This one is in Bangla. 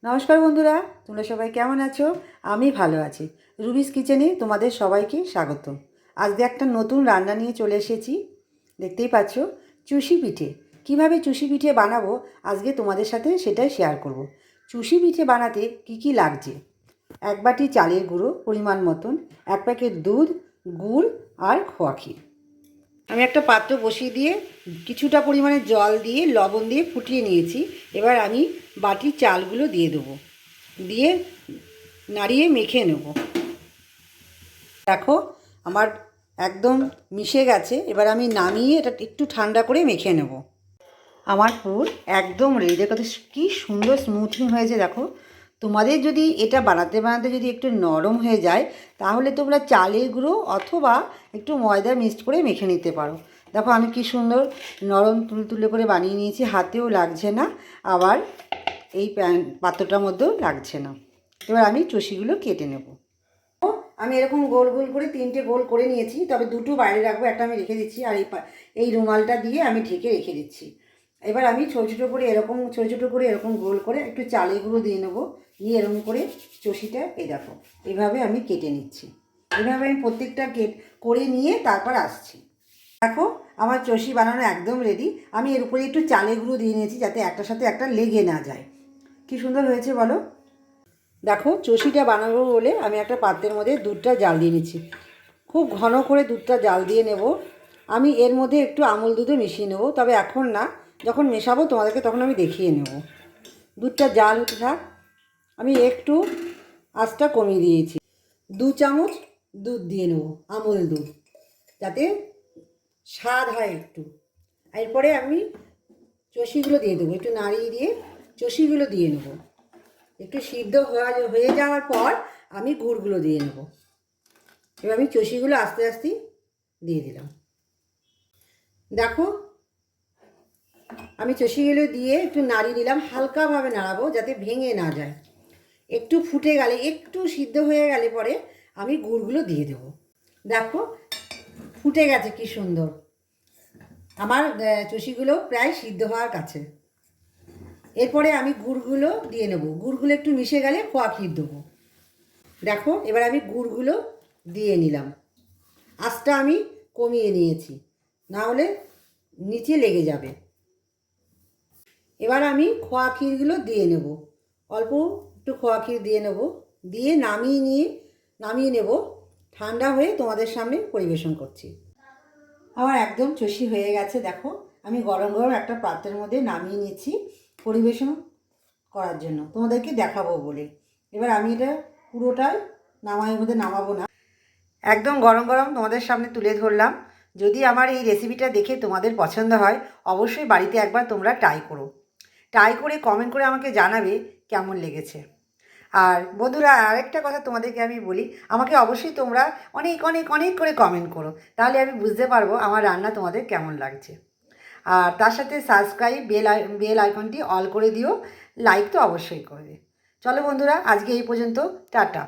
নমস্কার বন্ধুরা, তোমরা সবাই কেমন আছো? আমি ভালো আছি। রুবিস কিচেনে তোমাদের সবাইকে স্বাগত। আজকে একটা নতুন রান্না নিয়ে চলে এসেছি। দেখতেই পাচ্ছ, চুষি পিঠে। কিভাবে চুষি পিঠে বানাবো আজকে তোমাদের সাথে সেটাই শেয়ার করব। চুষি পিঠে বানাতে কি লাগছে? 1 বাটি চালের গুঁড়ো পরিমাণ মতন, 1 প্যাকেট দুধ, গুড় আর খোয়া ক্ষীর। আমি একটা পাত্র বসিয়ে দিয়ে কিছুটা পরিমাণে জল দিয়ে লবণ দিয়ে ফুটিয়ে নিয়েছি। এবার আমি বাটির চালগুলো দিয়ে দেবো, দিয়ে নাড়িয়ে মেখে নেব। দেখো আমার একদম মিশে গেছে। এবার আমি নামিয়ে এটা একটু ঠান্ডা করে মেখে নেব। আমার পুর একদম রেডি। দেখো কী সুন্দর স্মুথিং হয়েছে। দেখো, তোমাদের যদি এটা বানাতে বানাতে যদি একটু নরম হয়ে যায় তাহলে তোমরা চালের গুঁড়ো অথবা একটু ময়দা মিক্সড করে মেখে নিতে পারো। দেখো আমি কি সুন্দর নরম তুলতুলে করে বানিয়ে নিয়েছি, হাতেও লাগছে না, আবার এই পাত্রটার মধ্যেও লাগছে না। এবার আমি চষিগুলো কেটে নেব। আমি এরকম গোল গোল করে 3টে গোল করে নিয়েছি, তবে 2টো বাইরে রাখবো, একটা আমি রেখে দিচ্ছি, আর এই রুমালটা দিয়ে আমি ঢেকে রেখে দিচ্ছি। এবার আমি ছোটো ছোটো করে এরকম গোল করে একটু চালের গুঁড়ো দিয়ে নেবো, দিয়ে এরকম করে চষিটা এই দেখো এইভাবে আমি কেটে নিচ্ছি। এইভাবে আমি প্রত্যেকটা করে নিয়ে তারপর আসছি। দেখো আমার চষি বানানো একদম রেডি। আমি এর উপরে একটু চালের গুঁড়ো দিয়ে নিয়েছি যাতে একটার সাথে একটা লেগে না যায়। কি সুন্দর হয়েছে বলো। দেখো চষিটা বানাবো বলে আমি একটা পাত্রের মধ্যে দুধটা জাল দিয়ে নিচ্ছি। খুব ঘন করে দুধটা জাল দিয়ে নেব। আমি এর মধ্যে একটু আমুল দুধও মিশিয়ে নেব, তবে এখন না, যখন মেশাবো তোমাদেরকে তখন আমি দেখিয়ে নেব। দুধটা জাল হতে থাক। আমি একটু আঁচটা কমিয়ে দিয়েছি। 2 চামচ দুধ দিয়ে নেব, আমুল দুধ, যাতে স্বাদ হয় একটু। এরপরে আমি চষিগুলো দিয়ে দেবো, একটু নাড়িয়ে দিয়ে চষিগুলো দিয়ে নেব। একটু সিদ্ধ হয়ে যাওয়ার পর আমি গুড়গুলো দিয়ে নেব। এবার আমি চষিগুলো আস্তে আস্তে দিয়ে দিলাম। দেখো আমি চষিগুলো দিয়ে একটু নাড়িয়ে নিলাম, হালকাভাবে নাড়াবো যাতে ভেঙে না যায়। একটু ফুটে গেলে, একটু সিদ্ধ হয়ে গেলে পরে আমি গুড়গুলো দিয়ে দেব। দেখো ফুটে গেছে কি সুন্দর। আমার চষিগুলো প্রায় সিদ্ধ হওয়ার কাছে। এরপরে আমি গুড়গুলো দিয়ে নেব। গুড়গুলো একটু মিশে গেলে খোয়া ক্ষীর দেবো। দেখো এবার আমি গুড়গুলো দিয়ে নিলাম। আঁচটা আমি কমিয়ে নিয়েছি, না হলে নিচে লেগে যাবে। এবার আমি খোয়া ক্ষীরগুলো দিয়ে নেব, অল্প একটু খোয়া ক্ষীর দিয়ে নেব, দিয়ে নামিয়ে নেব। ঠান্ডা হয়ে তোমাদের সামনে পরিবেশন করছি। আমার একদম চষি হয়ে গেছে। দেখো আমি গরম গরম একটা পাত্রের মধ্যে নামিয়ে নিচ্ছি পরিবেশন করার জন্য, তোমাদেরকে দেখাবো বলে। এবার আমি এটা পুরোটাই নামাবো না, একদম গরম গরম তোমাদের সামনে তুলে ধরলাম। যদি আমার এই রেসিপিটা দেখে তোমাদের পছন্দ হয় অবশ্যই বাড়িতে একবার তোমরা ট্রাই করে কমেন্ট করে আমাকে জানাবে কেমন লেগেছে। আর বন্ধুরা, আরেকটা কথা তোমাদেরকে আমি বলি, আমাকে অবশ্যই তোমরা অনেক অনেক অনেক করে কমেন্ট করো, তাহলে আমি বুঝতে পারবো আমার রান্না তোমাদের কেমন লাগছে। আর তার সাথে সাবস্ক্রাইব বেল আইকনটি অল করে দিও, লাইক তো অবশ্যই করবে। চলো বন্ধুরা, আজকে এই পর্যন্ত, টাটা।